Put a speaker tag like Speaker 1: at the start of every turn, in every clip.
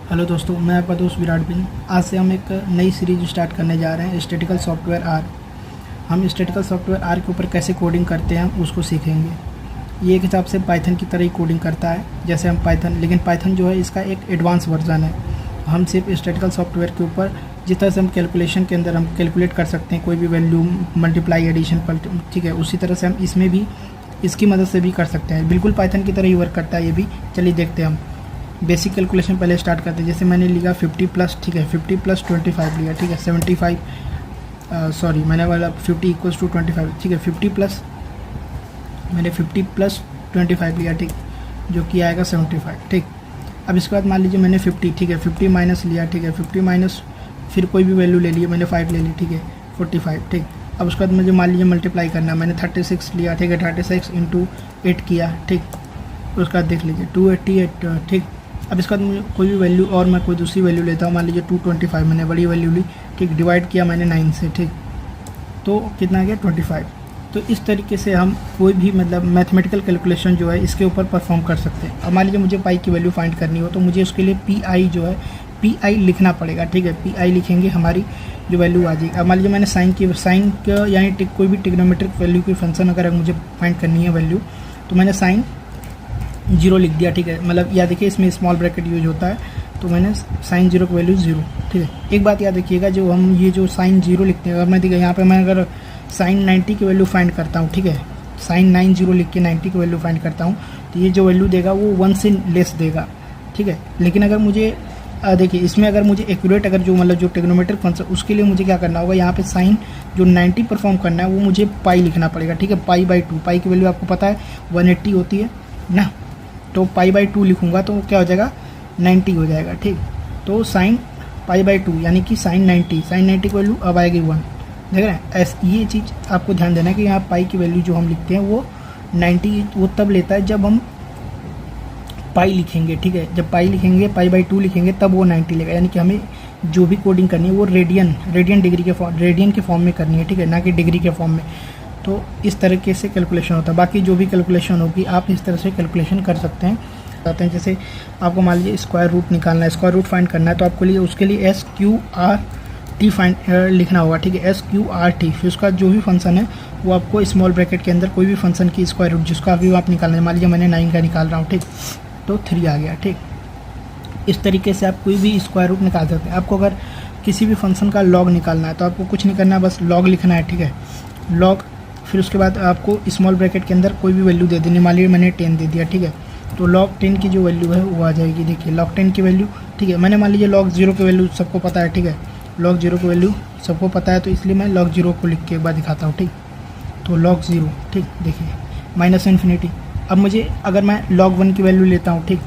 Speaker 1: Hello दोस्तों, मैं आपका दोस्त विराट बिन। आज से हम एक नई सीरीज स्टार्ट करने जा रहे हैं, स्टैटिकल सॉफ्टवेयर आर। हम स्टैटिकल सॉफ्टवेयर आर के ऊपर कैसे कोडिंग करते हैं उसको सीखेंगे। ये एक हिसाब से पाइथन की तरह ही कोडिंग करता है जैसे हम पाइथन, लेकिन पाइथन जो है इसका एक एडवांस वर्जन है। हम सिर्फ स्टैटिकल सॉफ्टवेयर के ऊपर जिस तरह से हम कैलकुलेशन के अंदर हम कैलकुलेट कर सकते हैं कोई भी वैल्यू, मल्टीप्लाई, एडिशन, ठीक है, उसी तरह से हम इसमें भी इसकी मदद से भी कर सकते हैं। बिल्कुल पाइथन की तरह ही वर्क करता है ये भी। चलिए देखते हैं। हम बेसिक कैलकुलेशन पहले स्टार्ट करते हैं। जैसे मैंने लिया 50 प्लस, ठीक है, 50 प्लस 25 लिया, ठीक है, 75, सॉरी मैंने वाला 50 इक्वल्स टू 25, ठीक है, 50 प्लस, मैंने 50 प्लस 25 लिया, ठीक, जो कि आएगा 75, ठीक। अब इसके बाद मान लीजिए मैंने 50, ठीक है, 50 माइनस लिया, ठीक है, 50 माइनस फिर कोई भी वैल्यू ले ली, मैंने 5 ले ली, ठीक है, 45, ठीक। अब उसके बाद मुझे मान लीजिए मल्टीप्लाई करना है, मैंने 36 लिया, ठीक है, 36 इंटू 8 किया, ठीक। उसके बाद देख लीजिए 288, ठीक। अब इसके बाद मुझे कोई भी वैल्यू और मैं कोई दूसरी वैल्यू लेता हूँ, मान लीजिए 225 मैंने बड़ी वैल्यू ली, ठीक, डिवाइड किया मैंने 9 से, ठीक, तो कितना आ गया 25। तो इस तरीके से हम कोई भी मतलब मैथमेटिकल कैलकुलेशन जो है इसके ऊपर परफॉर्म कर सकते हैं। अब मान लीजिए मुझे पाई की वैल्यू फाइंड करनी हो तो मुझे उसके लिए पी आई जो है पी लिखना पड़ेगा, ठीक है। पी आई लिखेंगे, हमारी जो वैल्यू आ जाएगी। अब मान लीजिए मैंने साइन का यानी कोई भी टिग्नोमेट्रिक वैल्यू की फंक्शन अगर मुझे फाइंड करनी है वैल्यू, तो मैंने साइन 0 लिख दिया, ठीक है। मतलब याद देखिए इसमें स्मॉल ब्रैकेट यूज होता है, तो मैंने साइन 0 की वैल्यू 0, ठीक है। एक बात याद रखिएगा, जो हम ये जो साइन 0 लिखते हैं, अगर मैं देखिए यहाँ पे मैं अगर साइन 90 की वैल्यू फाइंड करता हूँ, ठीक है, साइन 90 लिख के 90 की वैल्यू फाइंड करता हूँ, तो ये जो वैल्यू देगा वो 1 से लेस देगा, ठीक है। लेकिन अगर मुझे देखिए इसमें अगर मुझे एक्यूरेट अगर जो मतलब जो ट्रिग्नोमेट्रिक फंक्शन, उसके लिए मुझे क्या करना होगा, यहाँ पे साइन जो 90 परफॉर्म करना है वो मुझे पाई लिखना पड़ेगा, ठीक है। पाई बाई 2, पाई की वैल्यू आपको पता है 180 होती है ना, तो पाई बाई 2 लिखूंगा तो क्या हो जाएगा 90 हो जाएगा, ठीक। तो साइन पाई बाई 2 यानी कि साइन 90 की वैल्यू अब आएगी 1, देख रहे हैं। ये चीज़ आपको ध्यान देना है कि यहाँ पाई की वैल्यू जो हम लिखते हैं वो 90 वो तब लेता है जब हम पाई लिखेंगे, ठीक है। जब पाई लिखेंगे, पाई बाई 2 लिखेंगे तब वो 90 लेगा, यानी कि हमें जो भी कोडिंग करनी है वो रेडियन डिग्री के रेडियन के फॉर्म में करनी है, ठीक है, ना कि डिग्री के फॉर्म में। तो इस तरीके से कैलकुलेशन होता है। बाकी जो भी कैलकुलेशन होगी आप इस तरह से कैलकुलेशन कर सकते हैं। जैसे आपको मान लीजिए स्क्वायर रूट निकालना है, स्क्वायर रूट फाइंड करना है, तो आपको लिए उसके लिए SQRT फाइंड लिखना होगा, ठीक है, SQRT। फिर उसका जो भी फंक्शन है वो आपको स्मॉल ब्रैकेट के अंदर कोई भी फंक्शन की स्क्वायर रूट जिसका अभी आप निकालना है, मान लीजिए मैंने 9 का निकाल रहा हूँ, ठीक, तो 3 आ गया, ठीक। इस तरीके से आप कोई भी स्क्वायर रूट निकाल सकते हैं। आपको अगर किसी भी फंक्शन का लॉग निकालना है तो आपको कुछ नहीं करना है, बस लॉग लिखना है, ठीक है, लॉग। फिर उसके बाद आपको स्मॉल ब्रैकेट के अंदर कोई भी वैल्यू दे देनी, मान लीजिए मैंने 10 दे दिया, ठीक है, तो log 10 की जो वैल्यू है वो आ जाएगी। देखिए log 10 की वैल्यू, ठीक है, मैंने मान लीजिए log 0 की वैल्यू सबको पता है, ठीक है, log 0 की वैल्यू सबको पता है, तो इसलिए मैं log 0 को लिख के एक बार दिखाता हूँ, ठीक। तो log 0, ठीक, देखिए माइनस इन्फिनिटी। अब मुझे अगर मैं log 1 की वैल्यू लेता हूँ, ठीक,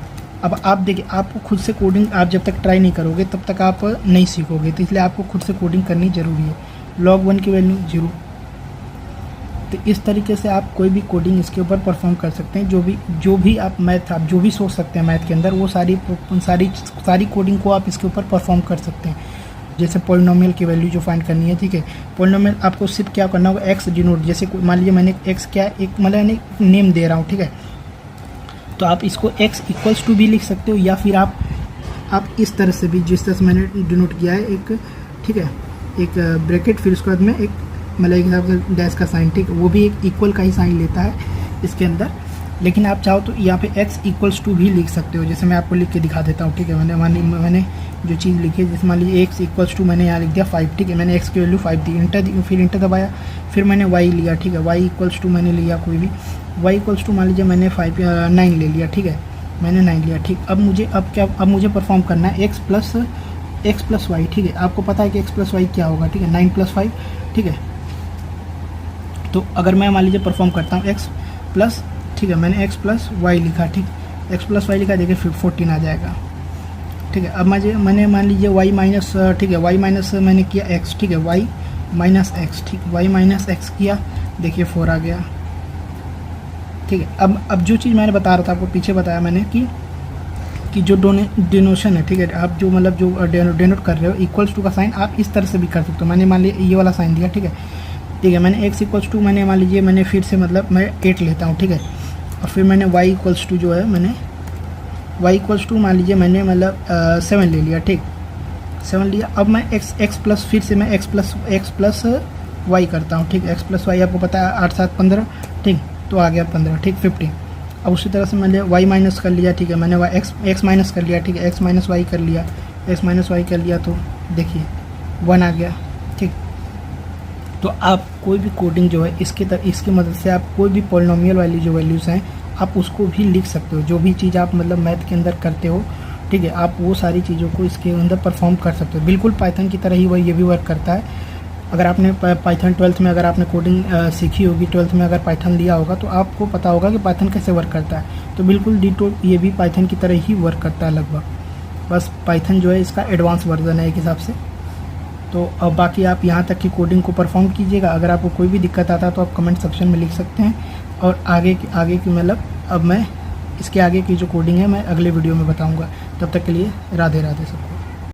Speaker 1: अब आप देखिए आपको खुद से कोडिंग आप जब तक ट्राई नहीं करोगे तब तक आप नहीं सीखोगे, तो इसलिए आपको खुद से कोडिंग करनी ज़रूरी है। log 1 की वैल्यू 0। तो इस तरीके से आप कोई भी कोडिंग इसके ऊपर परफॉर्म कर सकते हैं। जो भी आप जो भी सोच सकते हैं मैथ के अंदर, वो सारी कोडिंग को आप इसके ऊपर परफॉर्म कर सकते हैं। जैसे पॉलिनोमियल की वैल्यू जो फाइंड करनी है, ठीक है, पॉलिनोमियल आपको सिर्फ क्या करना होगा, एक्स डिनोट, जैसे मान लीजिए मैंने एक्स क्या एक मतलब नेम दे रहा हूँ, ठीक है, तो आप इसको एक्स इक्वल्स टू भी लिख सकते हो, या फिर आप इस तरह से भी, जिस तरह से मैंने डिनोट किया है एक, ठीक है, एक ब्रैकेट, फिर उसके बाद में एक मतलब एक हिसाब से डैश का साइन, ठीक, वो भी एक इक्वल का ही साइन लेता है इसके अंदर। लेकिन आप चाहो तो यहाँ पे x इक्वल्स टू भी लिख सकते हो, जैसे मैं आपको लिख के दिखा देता हूँ, ठीक है। मैंने जो चीज़ लिखी है, जैसे मान लीजिए x इक्वल्स टू मैंने यहाँ लिख दिया 5, ठीक है, मैंने x की वैल्यू 5 दी, फिर इंटर दबाया, फिर मैंने y लिया, ठीक है, y इक्वल्स टू मैंने लिया कोई भी y इक्वल्स टू मान लीजिए मैंने 9 ले लिया, ठीक है, मैंने 9 लिया, ठीक। अब मुझे परफॉर्म करना है x प्लस वाई, ठीक है। आपको पता है कि x प्लस वाई क्या होगा, ठीक है, 9 प्लस 5, ठीक है। तो अगर मैं मान लीजिए परफॉर्म करता हूँ x प्लस, ठीक है, मैंने x प्लस वाई लिखा, ठीक, x प्लस वाई लिखा, देखिए 14 आ जाएगा, ठीक है। अब मैंने मान लीजिए y माइनस, ठीक है, y माइनस मैंने किया x, ठीक है, y माइनस x, ठीक, y माइनस x किया, देखिए 4 आ गया, ठीक है। अब जो चीज़ मैंने बता रहा था आपको, पीछे बताया मैंने कि जो डिनोशन है, ठीक है, आप जो मतलब जो डेनोट कर रहे हो इक्वल्स टू का साइन आप इस तरह से भी कर सकते हो। मैंने मान लिया ये वाला साइन दिया, ठीक है, मैंने x इक्वल्स टू मैंने मान लीजिए मैंने फिर से मतलब मैं 8 लेता हूँ, ठीक है, और फिर मैंने y इक्वल्स टू जो है मैंने y इक्वल्स टू मान लीजिए मैंने मतलब 7 ले लिया, ठीक 7 लिया। अब मैं x प्लस फिर से मैं x प्लस y करता हूँ, ठीक x प्लस वाई आपको पता है 8 7 15, ठीक तो आ गया 15, ठीक 50। अब उसी तरह से मैंने y माइनस कर लिया, ठीक है मैंने x माइनस कर लिया, ठीक है x माइनस वाई कर लिया, x माइनस वाई कर लिया तो देखिए 1 आ गया, ठीक। तो आप कोई भी कोडिंग जो है इसकी मदद से आप कोई भी पॉलिनोमियल वाली जो वैल्यूज़ हैं आप उसको भी लिख सकते हो। जो भी चीज़ आप मतलब मैथ के अंदर करते हो, ठीक है, आप वो सारी चीज़ों को इसके अंदर परफॉर्म कर सकते हो। बिल्कुल पाइथन की तरह ही वह ये भी वर्क करता है। अगर आपने पाइथन 12th में अगर आपने कोडिंग सीखी होगी, 12th में अगर पाइथन लिया होगा तो आपको पता होगा कि पाइथन कैसे वर्क करता है। तो बिल्कुल डिटो ये भी पाइथन की तरह ही वर्क करता है लगभग, बस पाइथन जो है इसका एडवांस वर्जन है एक हिसाब से। तो अब बाकी आप यहाँ तक की कोडिंग को परफॉर्म कीजिएगा। अगर आपको कोई भी दिक्कत आता है तो आप कमेंट सेक्शन में लिख सकते हैं, और आगे की मतलब अब मैं इसके आगे की जो कोडिंग है मैं अगले वीडियो में बताऊँगा। तब तक के लिए राधे राधे सब।